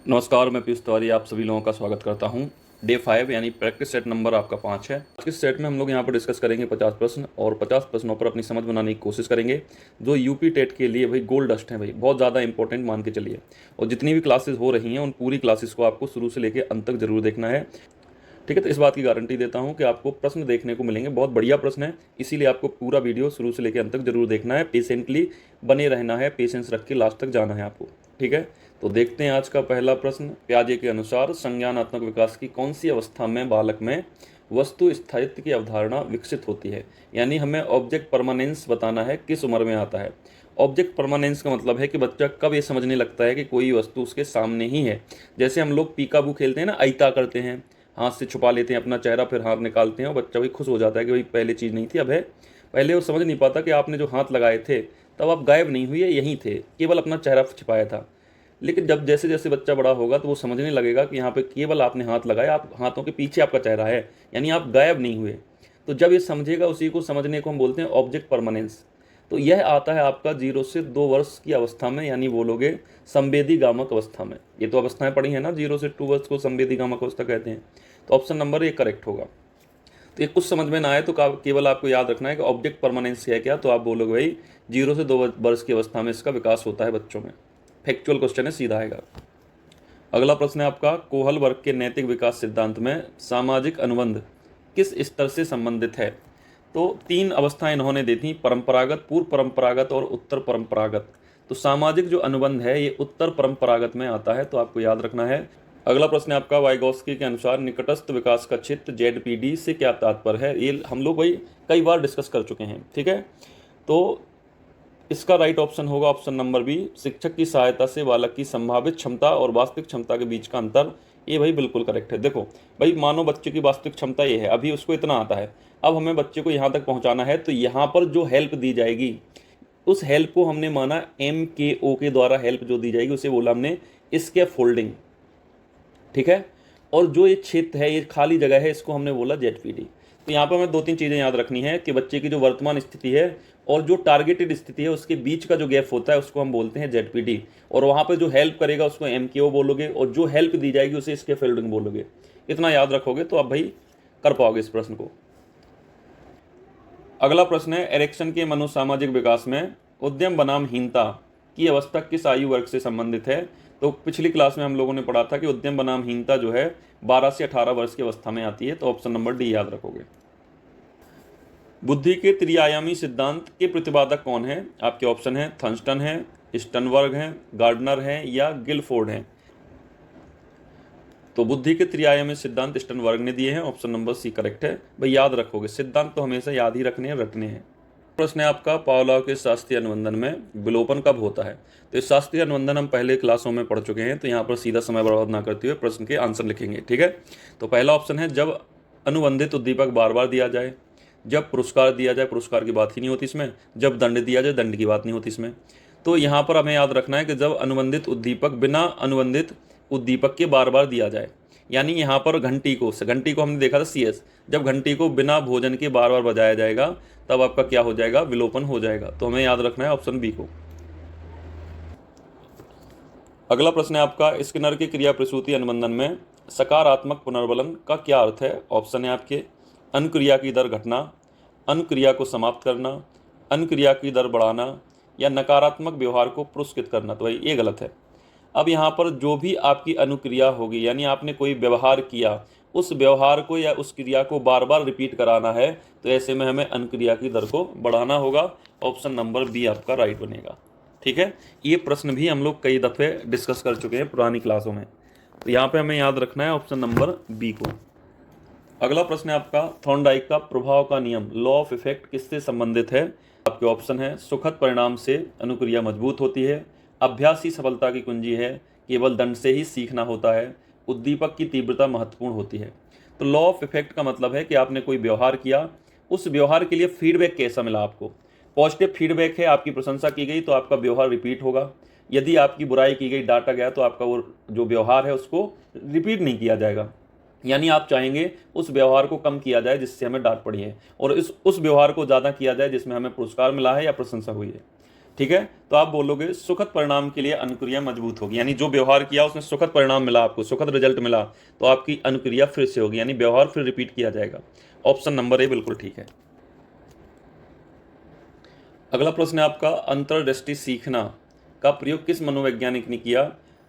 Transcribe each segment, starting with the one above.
नमस्कार, मैं पीयूष तिवारी आप सभी लोगों का स्वागत करता हूं। डे 5 यानी प्रैक्टिस सेट नंबर आपका 5 है। आज के सेट में हम लोग यहां पर डिस्कस करेंगे 50 प्रश्न और 50 प्रश्नों पर अपनी समझ बनाने की कोशिश करेंगे, जो यूपी टेट के लिए भाई गोल्ड डस्ट है, भाई बहुत ज़्यादा इंपॉर्टेंट मान के चलिए। और जितनी भी क्लासेस हो रही हैं उन पूरी क्लासेस को आपको शुरू से लेकर अंत तक जरूर देखना है, ठीक है। तो इस बात की गारंटी देता हूं कि आपको प्रश्न देखने को मिलेंगे, बहुत बढ़िया प्रश्न है, इसीलिए आपको पूरा वीडियो शुरू से लेकर अंत तक जरूर देखना है, पेशेंटली बने रहना है, पेशेंस रख के लास्ट तक जाना है आपको, ठीक है। तो देखते हैं आज का पहला प्रश्न। प्याजे के अनुसार संज्ञानात्मक विकास की कौन सी अवस्था में बालक में वस्तु स्थायित्व की अवधारणा विकसित होती है, यानी हमें ऑब्जेक्ट परमानेंस बताना है, किस उम्र में आता है। ऑब्जेक्ट परमानेंस का मतलब है कि बच्चा कब ये समझने लगता है कि कोई वस्तु उसके सामने ही है। जैसे हम लोग पीकाबू खेलते हैं ना, अइता करते हैं, हाथ से छुपा लेते हैं अपना चेहरा, फिर हाथ निकालते हैं और बच्चा भी खुश हो जाता है कि भाई पहले चीज़ नहीं थी अब है। पहले वो समझ नहीं पाता कि आपने जो हाथ लगाए थे तब आप गायब नहीं हुए, यहीं थे, केवल अपना चेहरा छिपाया था। लेकिन जब जैसे जैसे बच्चा बड़ा होगा तो वो समझने लगेगा कि यहाँ पे केवल आपने हाथ लगाया, आप हाथों के पीछे आपका चेहरा है, यानी आप गायब नहीं हुए। तो जब ये समझेगा उसी को समझने को हम बोलते हैं ऑब्जेक्ट परमानेंस। तो यह आता है आपका 0 से 2 वर्ष की अवस्था में, यानी बोलोगे संवेदी गामक अवस्था में। ये तो अवस्थाएं पढ़ी है ना, 0 से 2 वर्ष को संवेदी गामक अवस्था कहते हैं। तो ऑप्शन नंबर ए करेक्ट होगा। तो ये कुछ समझ में ना आए तो केवल आपको याद रखना है कि ऑब्जेक्ट परमानेंस है क्या, तो आप बोलोगे भाई 0 से 2 वर्ष की अवस्था में इसका विकास होता है बच्चों में। फैक्चुअल क्वेश्चन है, सीधा आएगा। अगला प्रश्न है आपका, कोहल वर्ग के नैतिक विकास सिद्धांत में सामाजिक अनुबंध किस स्तर से संबंधित है। तो 3 अवस्थाएं इन्होंने दी थी, परंपरागत, पूर्व परंपरागत और उत्तर परंपरागत। तो सामाजिक जो अनुबंध है ये उत्तर परंपरागत में आता है, तो आपको याद रखना है। अगला प्रश्न है आपका, वाइगोस्की के अनुसार निकटस्थ विकास का क्षेत्र जेडपीडी से क्या तात्पर्य है। ये हम लोग भाई कई बार डिस्कस कर चुके हैं, ठीक है। तो इसका राइट ऑप्शन होगा ऑप्शन नंबर बी, शिक्षक की सहायता से बालक की संभावित क्षमता और वास्तविक क्षमता के बीच का अंतर। ये भाई बिल्कुल करेक्ट है। देखो भाई, मानो बच्चे की वास्तविक क्षमता ये है, अभी उसको इतना आता है, अब हमें बच्चे को यहाँ तक पहुँचाना है, तो यहाँ पर जो हेल्प दी जाएगी उस हेल्प को हमने माना MKO के द्वारा हेल्प जो दी जाएगी उसे बोला हमने इसके फोल्डिंग, ठीक है। और जो ये क्षेत्र है, ये खाली जगह है, इसको हमने बोला जेडपीडी। तो यहाँ पर हमें 2-3 चीज़ें याद रखनी है कि बच्चे की जो वर्तमान स्थिति है और जो टारगेटेड स्थिति है उसके बीच का जो गैप होता है उसको हम बोलते हैं जेडपीडी। और वहाँ पर जो हेल्प करेगा उसको MKO बोलोगे, और जो हेल्प दी जाएगी उसे इसके फोल्डिंग बोलोगे। इतना याद रखोगे तो आप भाई कर पाओगे इस प्रश्न को। अगला प्रश्न है, एरिक्सन के मनोसामाजिक विकास में उद्यम बनामहीनता की अवस्था किस आयु वर्ग से संबंधित है। तो पिछली क्लास में हम लोगों ने पढ़ा था कि उद्यम बनामहीनता जो है 12 से 18 वर्ष की अवस्था में आती है, तो ऑप्शन नंबर डी याद रखोगे। बुद्धि के त्रिआयामी सिद्धांत के प्रतिपादक कौन है। आपके ऑप्शन है थर्स्टन है, स्टनबर्ग है, गार्डनर है या गिलफोर्ड है। तो बुद्धि के त्रिआयामी सिद्धांत स्टनबर्ग ने दिए हैं, ऑप्शन नंबर सी करेक्ट है। भाई याद रखोगे, सिद्धांत तो हमेशा याद ही रखने हैं, रटने हैं। प्रश्न है आपका, पावलोव के शास्त्रीय अनुबंधन में विलोपन कब होता है। तो इस शास्त्रीय अनुबंधन हम पहले क्लासों में पढ़ चुके हैं, तो यहाँ पर सीधा समय बर्बाद ना करते हुए प्रश्न के आंसर लिखेंगे, ठीक है। तो पहला ऑप्शन है जब अनुबंधित उद्दीपक बार बार दिया जाए, जब पुरस्कार दिया जाए, पुरस्कार की बात ही नहीं होती इसमें, जब दंड दिया जाए, दंड की बात नहीं होती इसमें। तो यहाँ पर हमें याद रखना है कि जब अनुबंधित उद्दीपक बिना अनुबंधित उद्दीपक के बार बार दिया जाए, यानी यहाँ पर घंटी को हमने देखा था CS, जब घंटी को बिना भोजन के बार बार बजाया जाएगा तब आपका क्या हो जाएगा, विलोपन हो जाएगा। तो हमें याद रखना है ऑप्शन बी को। अगला प्रश्न है आपका, स्किनर के क्रिया प्रसूति अनुबंधन में सकारात्मक पुनर्बलन का क्या अर्थ है। ऑप्शन है आपके अनुक्रिया की दर घटना, अनुक्रिया को समाप्त करना, अनुक्रिया की दर बढ़ाना या नकारात्मक व्यवहार को पुरस्कृत करना। तो भाई ये गलत है। अब यहाँ पर जो भी आपकी अनुक्रिया होगी, यानी आपने कोई व्यवहार किया, उस व्यवहार को या उस क्रिया को बार बार रिपीट कराना है, तो ऐसे में हमें अनुक्रिया की दर को बढ़ाना होगा। ऑप्शन नंबर बी आपका राइट बनेगा, ठीक है। ये प्रश्न भी हम लोग कई दफ़े डिस्कस कर चुके हैं पुरानी क्लासों में, तो यहाँ पे हमें याद रखना है ऑप्शन नंबर बी को। अगला प्रश्न है आपका, थॉर्नडाइक का प्रभाव का नियम, लॉ ऑफ इफेक्ट किससे संबंधित है। आपके ऑप्शन है सुखद परिणाम से अनुक्रिया मजबूत होती है, अभ्यास ही सफलता की कुंजी है, केवल दंड से ही सीखना होता है, उद्दीपक की तीव्रता महत्वपूर्ण होती है। तो लॉ ऑफ इफेक्ट का मतलब है कि आपने कोई व्यवहार किया, उस व्यवहार के लिए फीडबैक कैसा मिला आपको। पॉजिटिव फीडबैक है, आपकी प्रशंसा की गई तो आपका व्यवहार रिपीट होगा। यदि आपकी बुराई की गई, डांटा गया, तो आपका वो जो व्यवहार है उसको रिपीट नहीं किया जाएगा। यानी आप चाहेंगे उस व्यवहार को कम किया जाए जिससे हमें डांट पड़ी है, और उस व्यवहार को ज़्यादा किया जाए जिसमें हमें पुरस्कार मिला है या प्रशंसा हुई है। ठीक है। तो आप बोलोगे सुखद परिणाम के लिए अनुक्रिया मजबूत होगी, यानी जो व्यवहार किया उसमें सुखद परिणाम मिला, आपको सुखद रिजल्ट मिला, तो आपकी अनुक्रिया फिर से होगी, यानी व्यवहार फिर रिपीट किया जाएगा। ऑप्शन नंबर ए बिल्कुल ठीक है। अगला प्रश्न है आपका, अंतर्दृष्टि सीखना का प्रयोग किस मनोवैज्ञानिक ने किया?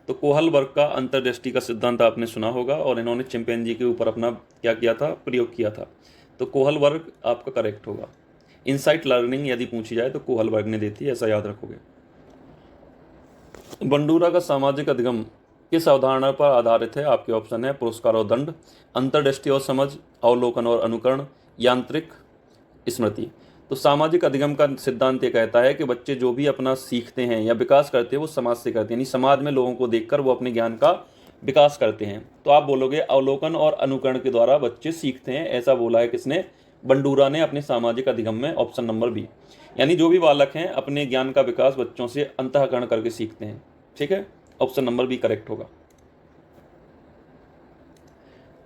तो कोहलबर्ग का अंतर्दृष्टि का सिद्धांत आपने सुना होगा, और इन्होंने चिंपैंजी के ऊपर अपना क्या किया था, प्रयोग किया था। तो कोहलबर्ग आपका करेक्ट होगा। इनसाइट लर्निंग यदि पूछी जाए तो कोहलबर्ग ने दी थी, ऐसा याद रखोगे। बंडूरा का सामाजिक अधिगम किस अवधारणा पर आधारित है? आपके ऑप्शन है पुरस्कार और दंड, अंतर्दृष्टि और समझ, अवलोकन और अनुकरण, यांत्रिक स्मृति। तो सामाजिक अधिगम का सिद्धांत ये कहता है कि बच्चे जो भी अपना सीखते हैं या विकास करते हैं वो समाज से करते हैं, यानी समाज में लोगों को देखकर वो अपने ज्ञान का विकास करते हैं। तो आप बोलोगे अवलोकन और अनुकरण के द्वारा बच्चे सीखते हैं, ऐसा बोला है किसने? बंडूरा ने अपने सामाजिक अधिगम में, ऑप्शन नंबर बी। यानी जो भी बालक हैं अपने ज्ञान का विकास बच्चों से अंतःकरण करके सीखते हैं। ठीक है, ऑप्शन नंबर बी करेक्ट होगा।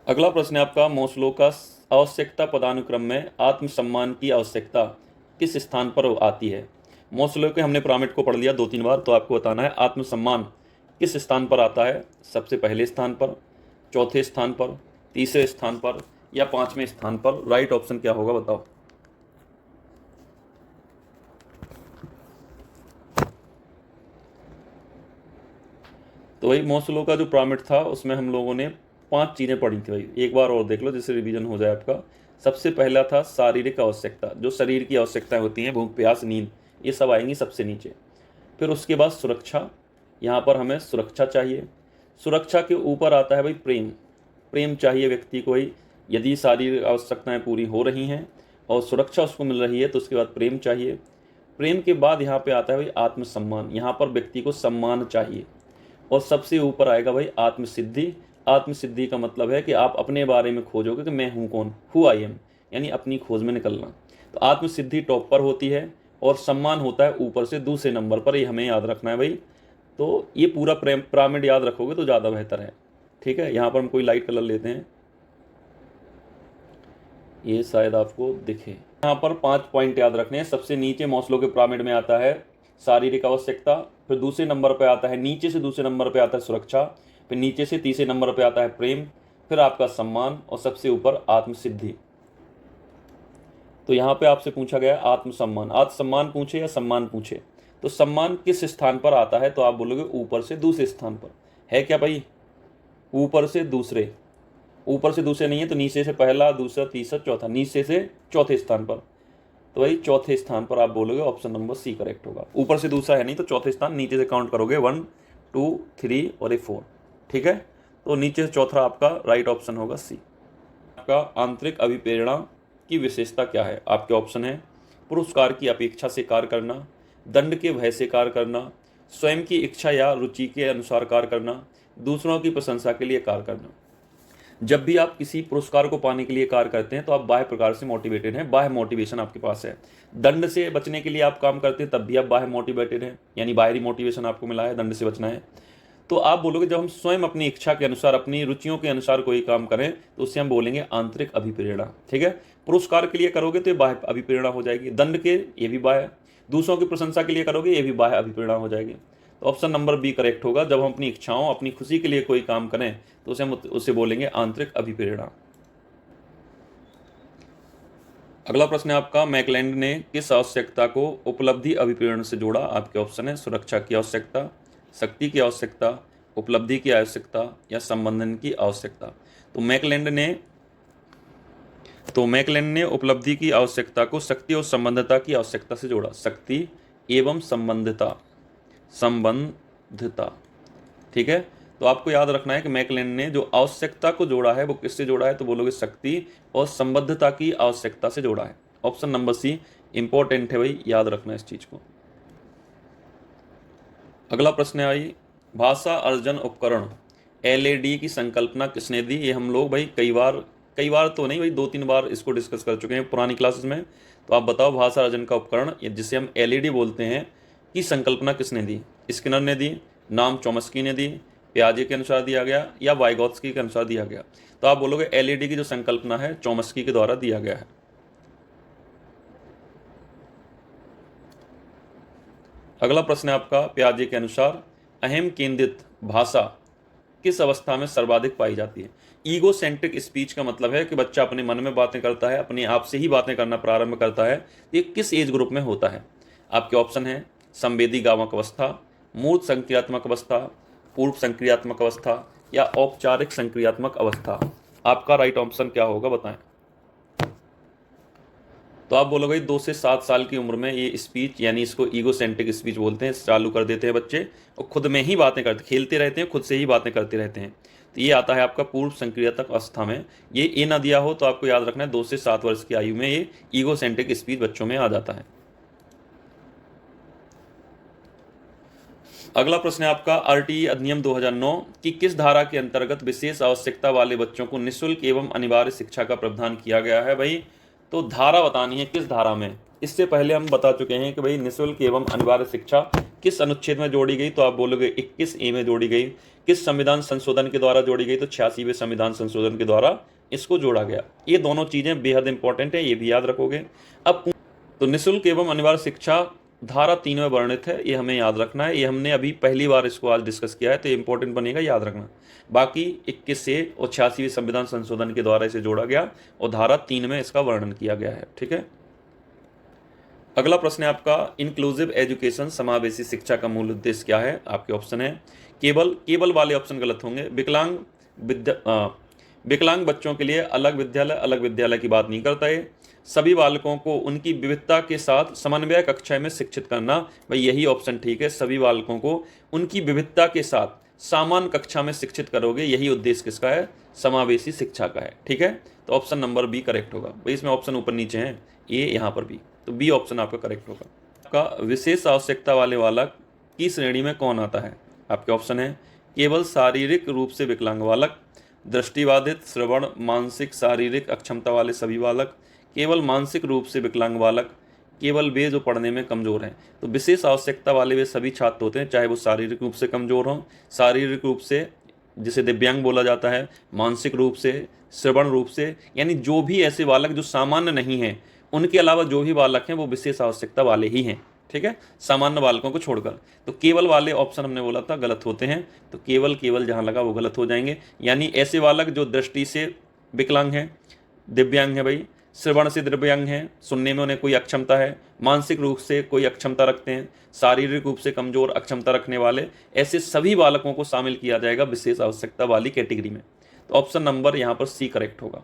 अगला प्रश्न है आपका, मोस्लो का आवश्यकता पदानुक्रम में आत्मसम्मान की आवश्यकता किस स्थान पर आती है? मोस्लो के हमने पिरामिड को पढ़ लिया 2-3 बार, तो आपको बताना है आत्मसम्मान किस स्थान पर आता है। सबसे पहले स्थान पर, चौथे स्थान पर, तीसरे स्थान पर, या 5वें स्थान पर? राइट ऑप्शन क्या होगा बताओ। तो भाई मोस्लो का जो पिरामिड था उसमें हम लोगों ने 5 चीज़ें पढ़ी थी भाई, एक बार और देख लो जिससे रिवीजन हो जाए आपका। सबसे पहला था शारीरिक आवश्यकता, जो शरीर की आवश्यकताएं होती हैं, भूख प्यास नींद, ये सब आएंगी सबसे नीचे। फिर उसके बाद सुरक्षा, यहाँ पर हमें सुरक्षा चाहिए। सुरक्षा के ऊपर आता है भाई प्रेम, प्रेम चाहिए व्यक्ति को ही, यदि शारीरिक आवश्यकताएं पूरी हो रही हैं और सुरक्षा उसको मिल रही है तो उसके बाद प्रेम चाहिए। प्रेम के बाद यहाँ पे आता है भाई आत्मसम्मान, यहाँ पर व्यक्ति को सम्मान चाहिए। और सबसे ऊपर आएगा भाई आत्मसिद्धि। आत्मसिद्धि का मतलब है कि आप अपने बारे में खोजोगे कि मैं हूँ कौन, हु आई एम, यानी अपनी खोज में निकलना। तो आत्मसिद्धि टॉप पर होती है और सम्मान होता है ऊपर से दूसरे नंबर पर, ये हमें याद रखना है भाई। तो ये पूरा पिरामिड याद रखोगे तो ज़्यादा बेहतर है। ठीक है, यहाँ पर हम कोई लाइट कलर लेते हैं, ये शायद आपको दिखे। यहाँ पर 5 पॉइंट याद रखने हैं। सबसे नीचे मोस्लो के पिरामिड में आता है शारीरिक आवश्यकता, फिर दूसरे नंबर पे आता है, नीचे से दूसरे नंबर पे आता है सुरक्षा, फिर नीचे से तीसरे नंबर पे आता है प्रेम, फिर आपका सम्मान, और सबसे ऊपर आत्मसिद्धि। तो यहाँ पे आपसे पूछा गया आत्मसम्मान, आत्मसम्मान पूछे या सम्मान पूछे, तो सम्मान किस स्थान पर आता है? तो आप बोलोगे ऊपर से दूसरे स्थान पर। है क्या भाई? ऊपर से दूसरे, ऊपर से दूसरे नहीं है तो नीचे से पहला, दूसरा, तीसरा, चौथा, नीचे से चौथे स्थान पर। तो भाई चौथे स्थान पर आप बोलोगे ऑप्शन नंबर सी करेक्ट होगा। ऊपर से दूसरा है नहीं तो चौथे स्थान, नीचे से काउंट करोगे 1 2 3 और ये 4। ठीक है, तो नीचे से चौथा आपका राइट ऑप्शन होगा सी। आपका आंतरिक अभिप्रेरणा की विशेषता क्या है? आपके ऑप्शन है पुरस्कार की अपेक्षा से कार्य करना, दंड के भय से कार्य करना, स्वयं की इच्छा या रुचि के अनुसार कार्य करना, दूसरों की प्रशंसा के लिए कार्य करना। जब भी आप किसी पुरस्कार को पाने के लिए कार्य करते हैं तो आप बाह्य प्रकार से मोटिवेटेड हैं, बाह्य मोटिवेशन आपके पास है। दंड से बचने के लिए आप काम करते हैं तब भी आप बाह्य मोटिवेटेड हैं, यानी बाहरी मोटिवेशन आपको मिला है, दंड से बचना है। तो आप बोलोगे जब हम स्वयं अपनी इच्छा के अनुसार, अपनी रुचियों के अनुसार कोई काम करें तो उससे हम बोलेंगे आंतरिक अभिप्रेरणा। ठीक है, पुरस्कार के लिए करोगे तो ये बाह्य अभिप्रेरणा हो जाएगी, दंड के ये भी बाह्य, दूसरों की प्रशंसा के लिए करोगे ये भी बाह्य अभिप्रेरणा हो जाएगी। तो ऑप्शन नंबर बी करेक्ट होगा। जब हम अपनी इच्छाओं, अपनी खुशी के लिए कोई काम करें तो उसे बोलेंगे आंतरिक अभिप्रेरणा। अगला प्रश्न है आपका, मैकलैंड ने किस आवश्यकता को उपलब्धि अभिप्रेरण से जोड़ा? आपके ऑप्शन है सुरक्षा की आवश्यकता, शक्ति की आवश्यकता, उपलब्धि की आवश्यकता, या संबंधन की आवश्यकता। तो मैकलैंड ने उपलब्धि की आवश्यकता को शक्ति और संबंधता की आवश्यकता से जोड़ा। शक्ति एवं संबंधता। ठीक है, तो आपको याद रखना है कि मैकलैंड ने जो आवश्यकता को जोड़ा है वो किससे जोड़ा है? तो बोलोगे शक्ति और संबद्धता की आवश्यकता से जोड़ा है। ऑप्शन नंबर सी इंपॉर्टेंट है भाई, याद रखना इस चीज को। अगला प्रश्न आई, भाषा अर्जन उपकरण LAD की संकल्पना किसने दी? ये हम लोग भाई कई बार तो नहीं भाई 2-3 बार इसको डिस्कस कर चुके हैं पुरानी क्लासेस में। तो आप बताओ भाषा अर्जन का उपकरण, जिसे हम LED बोलते हैं, की संकल्पना किसने दी? स्किनर ने दी, नाम चॉम्स्की ने दी, पियाजे के अनुसार दिया गया, या वाइगोत्स्की के अनुसार दिया गया? तो आप बोलोगे LED की जो संकल्पना है चॉम्स्की के द्वारा दिया गया है। अगला प्रश्न है आपका, पियाजे के अनुसार अहम केंद्रित भाषा किस अवस्था में सर्वाधिक पाई जाती है? ईगो सेंट्रिक स्पीच का मतलब है कि बच्चा अपने मन में बातें करता है, अपने आप से ही बातें करना प्रारंभ करता है। ये किस एज ग्रुप में होता है? आपके ऑप्शन है संवेदीगामक अवस्था, मूर्त संक्रियात्मक अवस्था, पूर्व संक्रियात्मक अवस्था या औपचारिक संक्रियात्मक अवस्था। आपका राइट ऑप्शन क्या होगा बताएं। तो आप बोलोगे 2 से 7 साल की उम्र में ये स्पीच, यानी इसको ईगोसेंट्रिक स्पीच बोलते हैं, चालू कर देते हैं बच्चे और खुद में ही बातें करते, खेलते रहते हैं, खुद से ही बातें करते रहते हैं। तो ये आता है आपका पूर्व संक्रियात्मक अवस्था में। ये ए ना दिया हो तो आपको याद रखना है 2 से 7 वर्ष की आयु में ये ईगोसेंट्रिक स्पीच बच्चों में आ जाता है। अगला प्रश्न है आपका, आरटीई अधिनियम 2009 की किस धारा के अंतर्गत विशेष आवश्यकता वाले बच्चों को निःशुल्क एवं अनिवार्य शिक्षा का प्रावधान किया गया है? भाई तो धारा बतानी है, किस धारा में। इससे पहले हम बता चुके हैं कि भाई निःशुल्क एवं अनिवार्य शिक्षा किस अनुच्छेद में जोड़ी गई, तो आप बोलोगे 21A में जोड़ी गई। किस संविधान संशोधन के द्वारा जोड़ी गई, तो 86वें संविधान संशोधन के द्वारा इसको जोड़ा गया। ये दोनों चीजें बेहद इंपॉर्टेंट है, ये भी याद रखोगे। अब तो निःशुल्क एवं अनिवार्य शिक्षा धारा 3 में वर्णित है, ये हमें याद रखना है। ये हमने अभी पहली बार इसको आज डिस्कस किया है, तो इंपॉर्टेंट बनेगा, याद रखना। बाकी 21 से और 86वें संविधान संशोधन के द्वारा इसे जोड़ा गया और धारा 3 में इसका वर्णन किया गया है। ठीक है। अगला प्रश्न है आपका, इंक्लूसिव एजुकेशन समावेशी शिक्षा का मूल उद्देश्य क्या है? आपके ऑप्शन है केवल वाले ऑप्शन गलत होंगे। विकलांग बच्चों के लिए अलग विद्यालय की बात नहीं करता है। सभी बालकों को उनकी विविधता के साथ समन्वय कक्षा में शिक्षित करना, भाई यही ऑप्शन ठीक है। सभी बालकों को उनकी विविधता के साथ समान कक्षा में शिक्षित करोगे, यही उद्देश्य किसका है? समावेशी शिक्षा का है। ठीक है, तो ऑप्शन नंबर बी करेक्ट होगा। भाई इसमें ऑप्शन ऊपर नीचे हैं, ए यहाँ पर भी, तो बी ऑप्शन आपका करेक्ट होगा। आपका विशेष आवश्यकता वाले बालक की श्रेणी में कौन आता है? आपके ऑप्शन है केवल शारीरिक रूप से विकलांग बालक, दृष्टिबाधित, श्रवण, मानसिक, शारीरिक अक्षमता वाले सभी बालक, केवल मानसिक रूप से विकलांग बालक, केवल वे जो पढ़ने में कमज़ोर हैं। तो विशेष आवश्यकता वाले वे सभी छात्र होते हैं, चाहे वो शारीरिक रूप से कमज़ोर हों, शारीरिक रूप से जिसे दिव्यांग बोला जाता है, मानसिक रूप से, श्रवण रूप से, यानी जो भी ऐसे बालक जो सामान्य नहीं हैं, उनके अलावा जो भी बालक हैं वो विशेष आवश्यकता वाले ही हैं। ठीक है, सामान्य बालकों को छोड़कर। तो केवल वाले ऑप्शन हमने बोला था गलत होते हैं, तो केवल जहाँ लगा वो गलत हो जाएंगे। यानी ऐसे बालक जो दृष्टि से विकलांग हैं, दिव्यांग है, भाई श्रवण से दिव्यांग हैं, सुनने में उन्हें कोई अक्षमता है, मानसिक रूप से कोई अक्षमता रखते हैं, शारीरिक रूप से कमजोर अक्षमता रखने वाले, ऐसे सभी बालकों को शामिल किया जाएगा विशेष आवश्यकता वाली कैटेगरी में। तो ऑप्शन नंबर यहाँ पर सी करेक्ट होगा।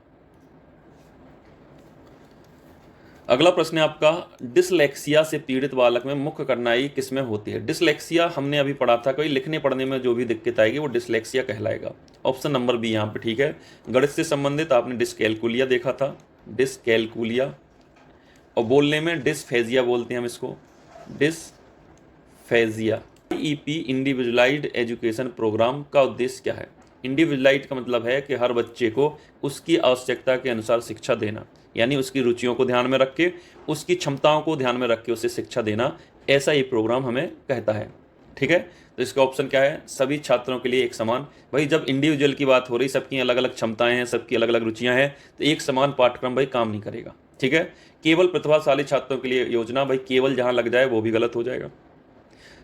अगला प्रश्न है आपका, डिसलेक्सिया से पीड़ित बालक में मुख्य कठिनाई किसमें होती है? डिसलेक्सिया हमने अभी पढ़ा था, कोई लिखने पढ़ने में जो भी दिक्कत आएगी वो डिसलेक्सिया कहलाएगा। ऑप्शन नंबर बी यहाँ पे ठीक है। गणित से संबंधित आपने डिसकैलकुलिया देखा था, डिसकैलकुलिया, और बोलने में डिसफेजिया बोलते हैं हम इसको, dysphagia. IEP individualized education program का उद्देश्य क्या है? इंडिविजुअलाइज्ड का मतलब है कि हर बच्चे को उसकी आवश्यकता के अनुसार शिक्षा देना, यानी उसकी रुचियों को ध्यान में रख के, उसकी क्षमताओं को ध्यान में रख के उसे शिक्षा देना, ऐसा ये प्रोग्राम हमें कहता है। ठीक है, तो इसका ऑप्शन क्या है? सभी छात्रों के लिए एक समान। भाई जब इंडिविजुअल की बात हो रही, सबकी अलग अलग क्षमताएं हैं, सबकी अलग अलग रुचियां हैं, तो एक समान पाठ्यक्रम भाई काम नहीं करेगा। ठीक है, केवल प्रतिभाशाली छात्रों के लिए योजना, भाई केवल जहां लग जाए वो भी गलत हो जाएगा।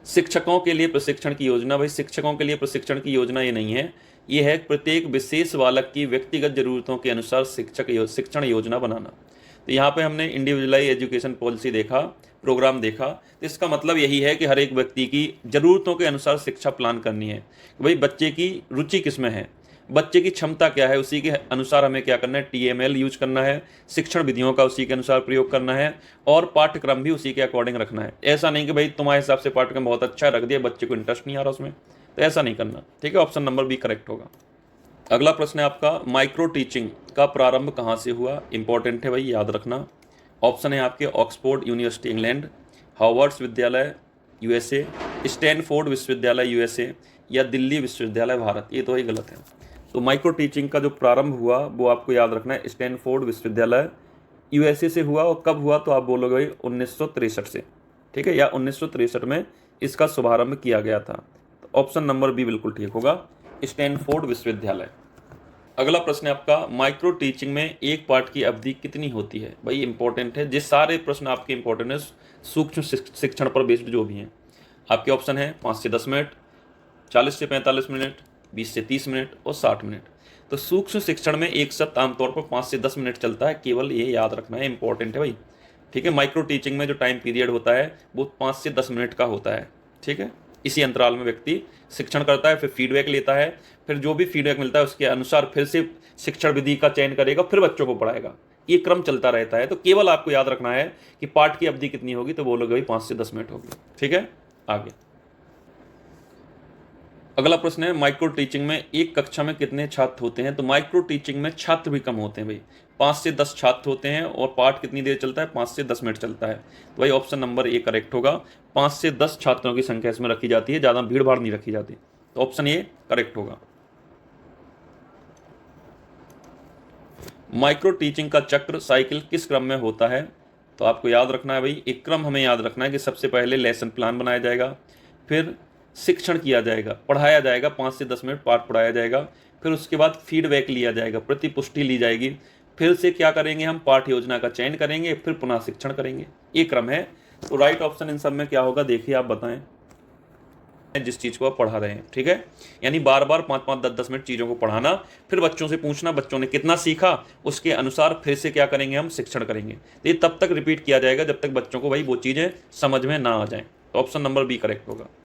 शिक्षकों के लिए प्रशिक्षण की योजना, भाई शिक्षकों के लिए प्रशिक्षण की योजना ये नहीं है, ये है प्रत्येक विशेष बालक की व्यक्तिगत जरूरतों के अनुसार शिक्षण योजना बनाना। तो यहाँ पे हमने इंडिविजुअलाइज एजुकेशन पॉलिसी देखा, प्रोग्राम देखा, तो इसका मतलब यही है कि हर एक व्यक्ति की ज़रूरतों के अनुसार शिक्षा प्लान करनी है। भाई बच्चे की रुचि किस में है, बच्चे की क्षमता क्या है, उसी के अनुसार हमें क्या करना है, टीएमएल यूज करना है, शिक्षण विधियों का उसी के अनुसार प्रयोग करना है, और पाठ्यक्रम भी उसी के अकॉर्डिंग रखना है। ऐसा नहीं कि भाई तुम्हारे हिसाब से पाठ्यक्रम बहुत अच्छा रख दिया, बच्चे को इंटरेस्ट नहीं आ रहा उसमें, तो ऐसा नहीं करना। ठीक है, ऑप्शन नंबर बी करेक्ट होगा। अगला प्रश्न है आपका, माइक्रो टीचिंग का प्रारंभ कहाँ से हुआ? इंपॉर्टेंट है भाई, याद रखना। ऑप्शन है आपके ऑक्सफोर्ड यूनिवर्सिटी इंग्लैंड, हार्वर्ड विश्वविद्यालय यूएसए, स्टैनफोर्ड विश्वविद्यालय यूएसए, या दिल्ली विश्वविद्यालय भारत। ये तो ही गलत है। तो माइक्रो टीचिंग का जो प्रारंभ हुआ वो आपको याद रखना है, स्टैनफोर्ड विश्वविद्यालय यूएसए से हुआ। और कब हुआ? तो आप बोलोगे भाई 1963 से। ठीक है, या 1963 में इसका शुभारंभ किया गया था। तो ऑप्शन नंबर बी बिल्कुल ठीक होगा, स्टैनफोर्ड विश्वविद्यालय। अगला प्रश्न है आपका, माइक्रो टीचिंग में एक पाठ की अवधि कितनी होती है? भाई इंपॉर्टेंट है, जिस सारे प्रश्न आपके इंपॉर्टेंट है सूक्ष्म शिक्षण पर बेस्ड जो भी हैं। आपके ऑप्शन है 5 से 10 मिनट, 40 से 45 मिनट, 20 से 30 मिनट और 60 मिनट। तो सूक्ष्म शिक्षण में एक सप्ताह आमतौर पर 5 से 10 मिनट चलता है, केवल ये याद रखना है, इंपॉर्टेंट है भाई। ठीक है, माइक्रो टीचिंग में जो टाइम पीरियड होता है वो 5 से 10 मिनट का होता है। ठीक है, इसी अंतराल में व्यक्ति शिक्षण करता है, फिर फीडबैक लेता है, फिर जो भी फीडबैक मिलता है उसके अनुसार फिर से शिक्षण विधि का चयन करेगा, फिर बच्चों को पढ़ाएगा। ये क्रम चलता रहता है। तो केवल आपको याद रखना है कि पाठ की अवधि कितनी होगी, तो बोलोगे भाई 5 से 10 मिनट होगी। ठीक है, आगे अगला प्रश्न है, माइक्रो टीचिंग में एक कक्षा में कितने छात्र होते हैं? तो माइक्रो टीचिंग में छात्र भी कम होते हैं भाई, 5 से 10 छात्र होते हैं और पाठ कितनी देर चलता है? 5 से 10 मिनट चलता है। तो भाई ऑप्शन नंबर ए करेक्ट होगा। 5 से 10 छात्रों की संख्या इसमें रखी जाती है, ज़्यादा भीड़ भाड़ नहीं रखी जाती। तो ऑप्शन ए करेक्ट होगा। माइक्रो टीचिंग का चक्र साइकिल किस क्रम में होता है? तो आपको याद रखना है भाई, एक क्रम हमें याद रखना है कि सबसे पहले लेसन प्लान बनाया जाएगा, फिर शिक्षण किया जाएगा, पढ़ाया जाएगा, 5 से 10 मिनट पाठ पढ़ाया जाएगा, फिर उसके बाद फीडबैक लिया जाएगा, प्रतिपुष्टि ली जाएगी, फिर से क्या करेंगे हम, पाठ योजना का चयन करेंगे, फिर पुनः शिक्षण करेंगे। ये क्रम है। तो राइट ऑप्शन इन सब में क्या होगा, देखिए आप बताएं जिस चीज़ को आप पढ़ा रहे हैं। ठीक है, यानी बार बार 5-5, 10-10 मिनट चीज़ों को पढ़ाना, फिर बच्चों से पूछना बच्चों ने कितना सीखा, उसके अनुसार फिर से क्या करेंगे, हम शिक्षण करेंगे। तो ये तब तक रिपीट किया जाएगा जब तक बच्चों को भाई वो चीज़ें समझ में ना आ जाएं। तो ऑप्शन नंबर बी करेक्ट होगा।